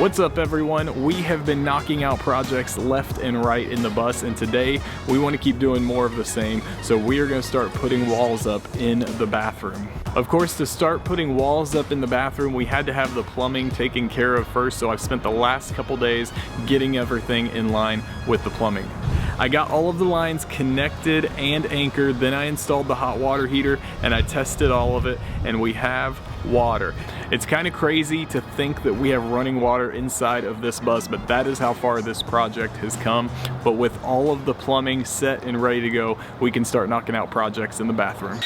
What's up everyone? We have been knocking out projects left and right in the bus, and today we want to keep doing more of the same, so we are going to start putting walls up in the bathroom. Of course, to start putting walls up in the bathroom, we had to have the plumbing taken care of first, so I've spent the last couple days getting everything in line with the plumbing. I got all of the lines connected and anchored, then I installed the hot water heater and I tested all of it, and we have water. It's kind of crazy to think that we have running water inside of this bus, but that is how far this project has come. But with all of the plumbing set and ready to go, we can start knocking out projects in the bathroom.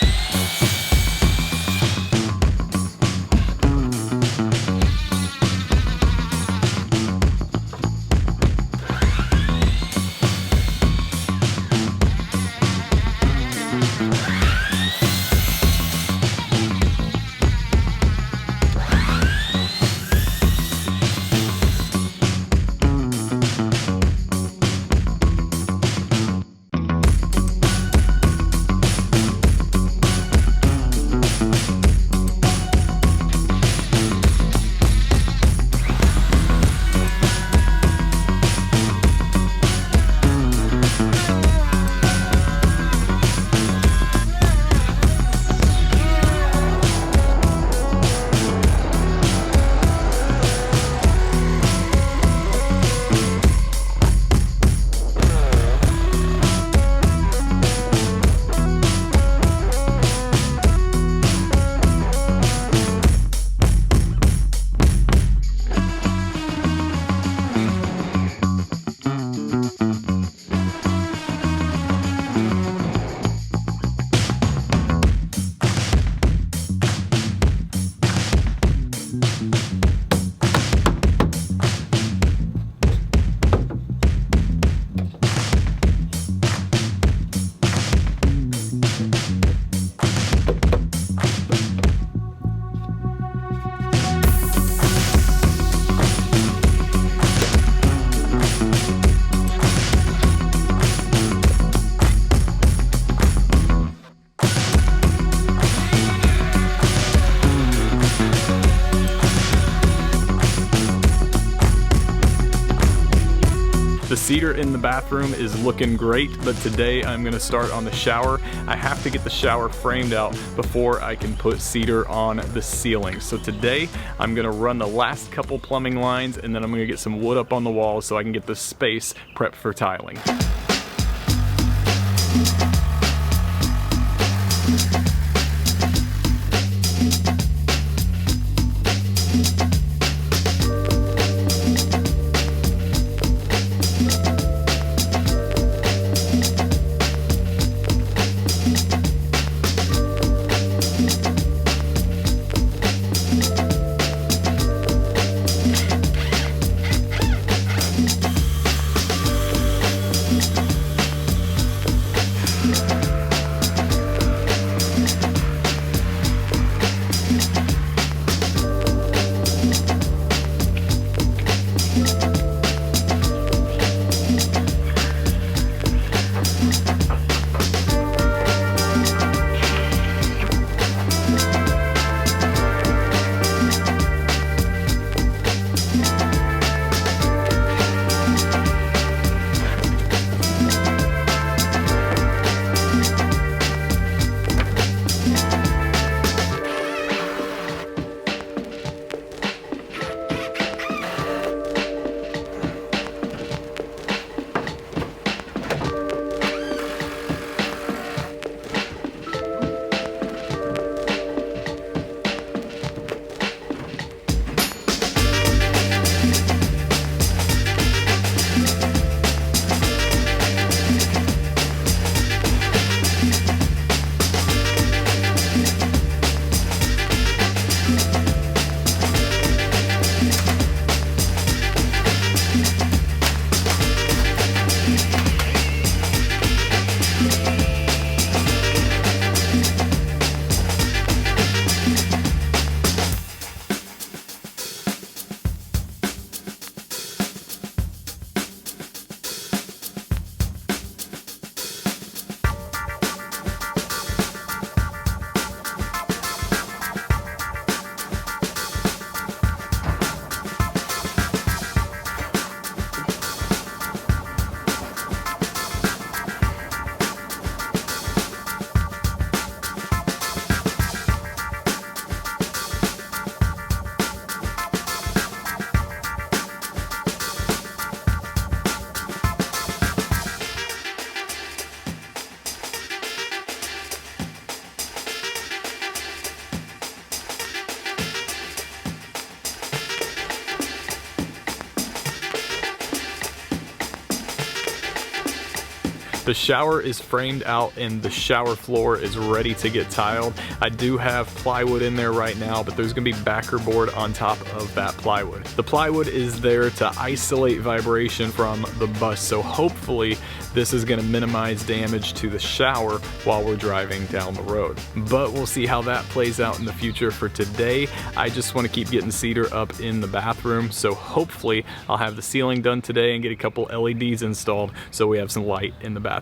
The cedar in the bathroom is looking great, but today I'm gonna start on the shower. I have to get the shower framed out before I can put cedar on the ceiling. So today I'm gonna run the last couple plumbing lines, and then I'm gonna get some wood up on the walls so I can get the space prepped for tiling. The shower is framed out and the shower floor is ready to get tiled. I do have plywood in there right now, but there's gonna be backer board on top of that plywood. The plywood is there to isolate vibration from the bus, so hopefully this is gonna minimize damage to the shower while we're driving down the road. But we'll see how that plays out in the future. For today, I just wanna keep getting Cedar up in the bathroom, so hopefully I'll have the ceiling done today and get a couple LEDs installed so we have some light in the bathroom.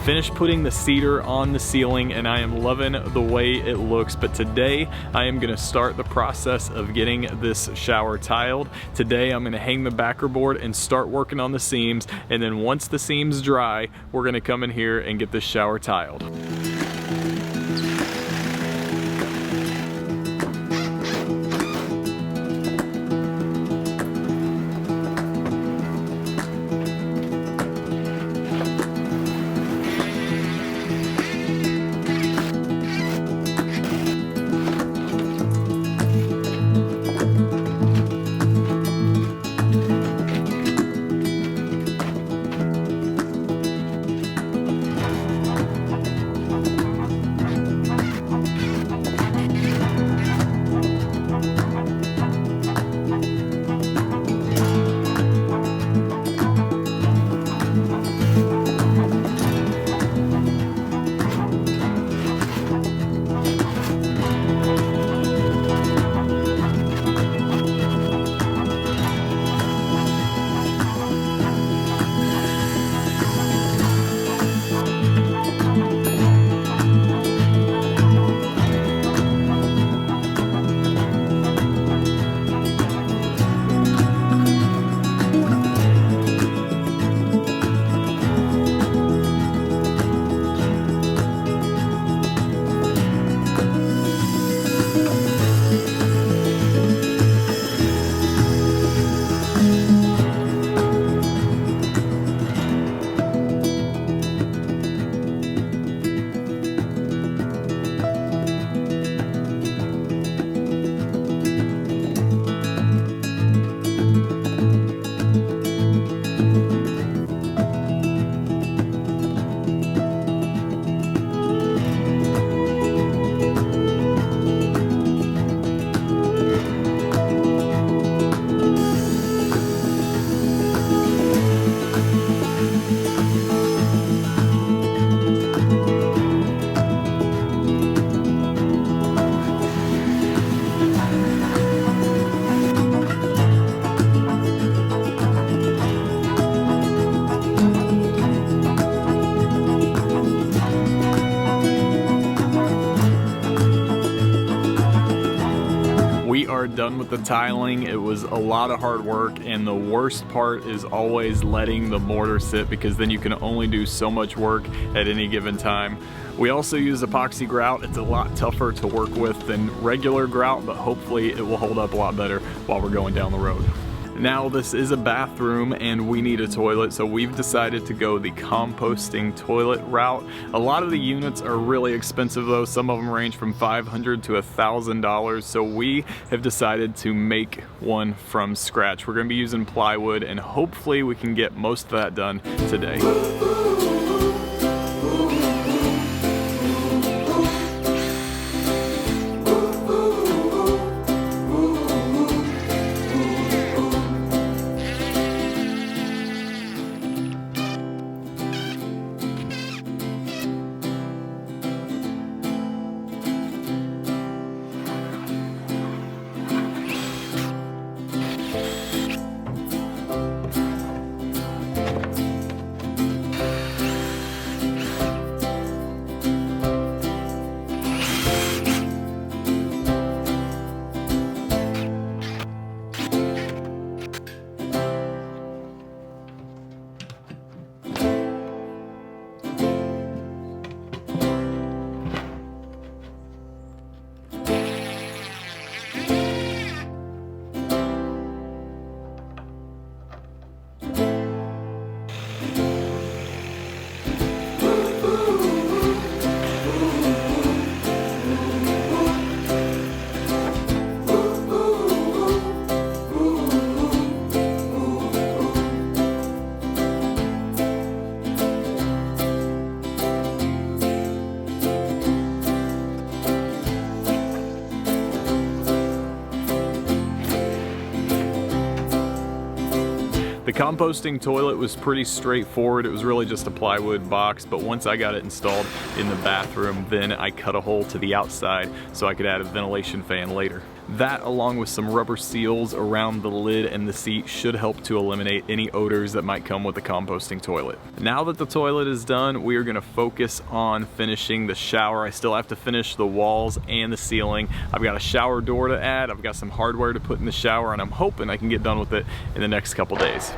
Finished putting the cedar on the ceiling and I am loving the way it looks, but today I am gonna start the process of getting this shower tiled. Today I'm gonna hang the backer board and start working on the seams, and then once the seams dry, we're gonna come in here and get this shower tiled. are done with the tiling. It was a lot of hard work, and the worst part is always letting the mortar sit, because then you can only do so much work at any given time. We also use epoxy grout. It's a lot tougher to work with than regular grout, but hopefully it will hold up a lot better while we're going down the road. Now, this is a bathroom and we need a toilet, so we've decided to go the composting toilet route. A lot of the units are really expensive though. Some of them range from $500 to $1,000, so we have decided to make one from scratch. We're gonna be using plywood, and hopefully we can get most of that done today. The composting toilet was pretty straightforward. It was really just a plywood box, but once I got it installed in the bathroom, then I cut a hole to the outside so I could add a ventilation fan later. That, along with some rubber seals around the lid and the seat, should help to eliminate any odors that might come with the composting toilet. Now that the toilet is done, we are gonna focus on finishing the shower. I still have to finish the walls and the ceiling. I've got a shower door to add, I've got some hardware to put in the shower, and I'm hoping I can get done with it in the next couple days.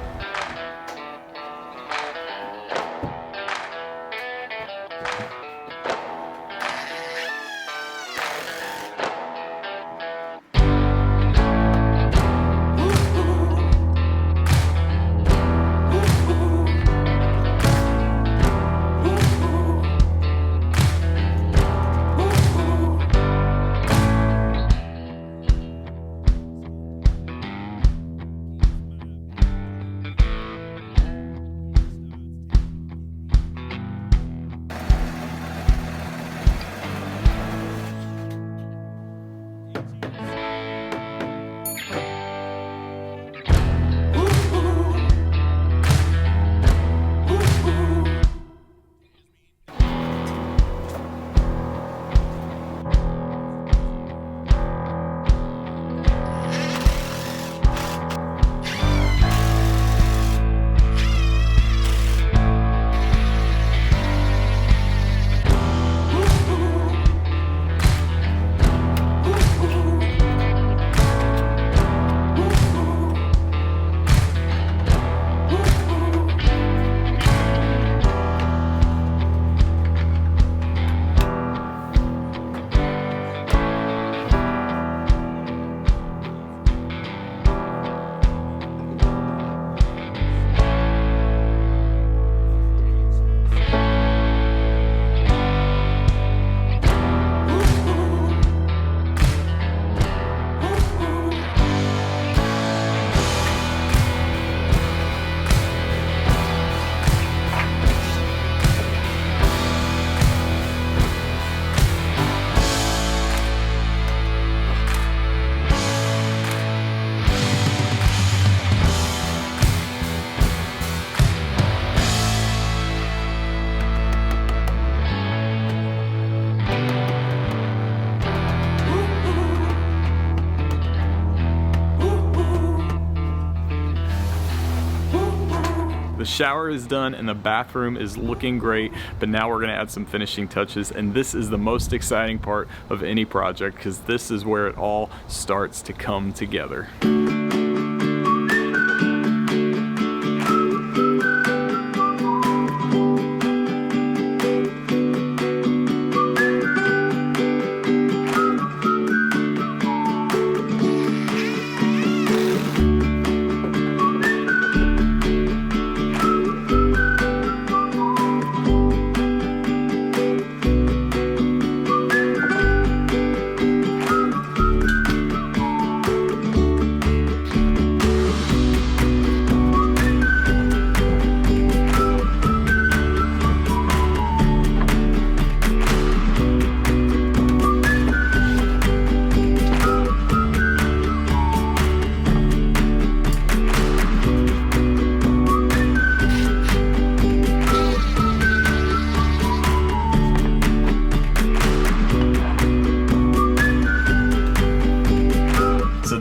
The shower is done and the bathroom is looking great, but now we're gonna add some finishing touches, and this is the most exciting part of any project because this is where it all starts to come together.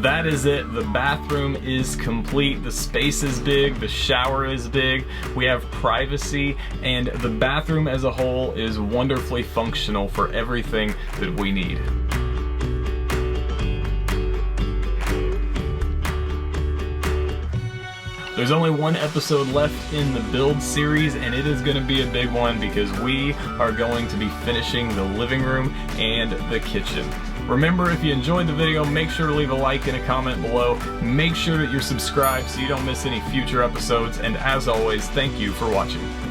That is it. The bathroom is complete. The space is big. The shower is big. We have privacy, and the bathroom as a whole is wonderfully functional for everything that we need. There's only one episode left in the build series, and it is going to be a big one because we are going to be finishing the living room and the kitchen. Remember, if you enjoyed the video, make sure to leave a like and a comment below. Make sure that you're subscribed so you don't miss any future episodes, and as always, thank you for watching.